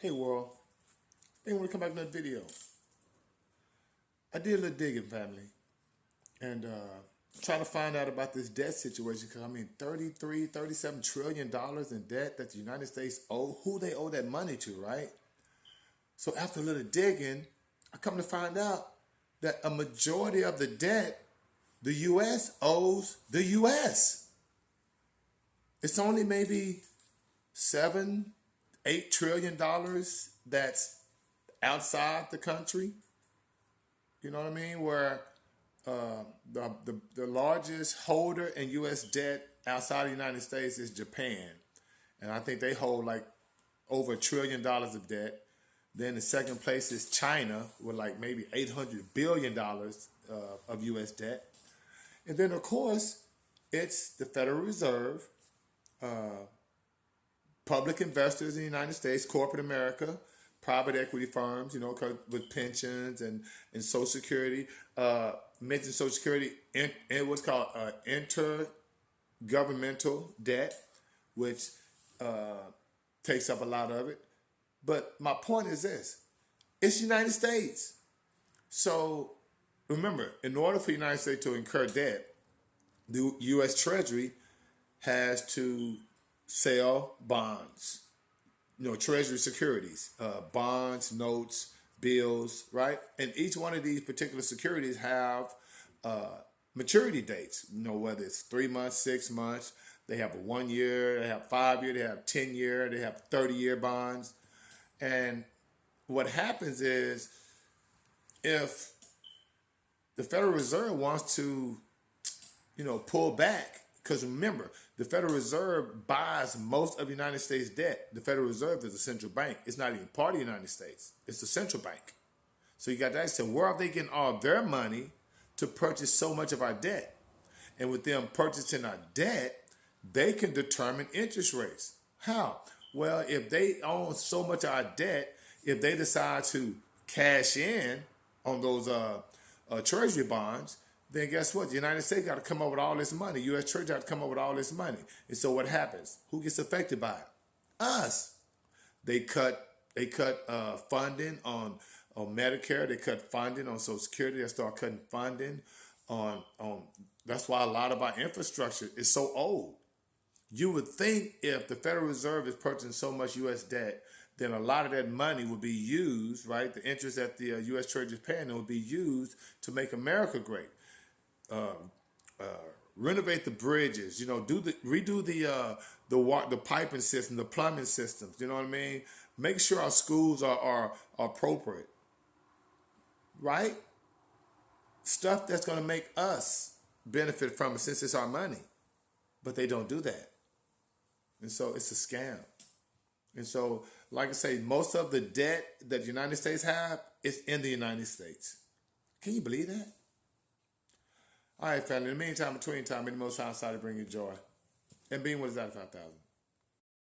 Hey world, I want to come back to another video. I did a little digging, family, and trying to find out about this debt situation. Because I mean, 33, 37 trillion dollars in debt that the United States owe. Who they owe that money to, right? So after a little digging, I come to find out that a majority of the debt the U.S. owes the U.S. It's only maybe 7, 8 trillion dollars that's outside the country. You know what I mean? Where the largest holder in U.S. debt outside the United States is Japan, and I think they hold like over $1 trillion of debt. Then the second place is China with like maybe $800 billion of U.S. debt, and then of course it's the Federal Reserve, public investors in the United States, corporate America, private equity firms, with pensions and Social Security, mentioned Social Security, and what's called intergovernmental debt, which takes up a lot of it. But my point is this: it's the United States. So remember, in order for the United States to incur debt, the U.S. Treasury has to sell bonds, treasury securities, bonds, notes, bills, right? And each one of these particular securities have maturity dates, whether it's 3 months, 6 months, they have a 1 year, they have 5 year, they have 10 year, they have 30-year bonds. And what happens is if the Federal Reserve wants to, pull back, because remember, the Federal Reserve buys most of the United States debt. The Federal Reserve is a central bank. It's not even part of the United States. It's the central bank. So you got that. So where are they getting all their money to purchase so much of our debt? And with them purchasing our debt, they can determine interest rates. How? Well, if they own so much of our debt, if they decide to cash in on those treasury bonds, then guess what? The United States got to come up with all this money. U.S. Treasury got to come up with all this money. And so what happens? Who gets affected by it? Us. They cut funding on Medicare. They cut funding on Social Security. They start cutting funding on. That's why a lot of our infrastructure is so old. You would think if the Federal Reserve is purchasing so much U.S. debt, then a lot of that money would be used, right? The interest that the U.S. Treasury is paying would be used to make America great. Renovate the bridges, redo the piping system, the plumbing systems. You know what I mean? Make sure our schools are appropriate, right? Stuff that's going to make us benefit from it since it's our money, but they don't do that, and so it's a scam. And so, like I say, most of the debt that the United States have is in the United States. Can you believe that? All right, family. In the meantime, between time, any most time, to bring you joy. And being what is that 5,000.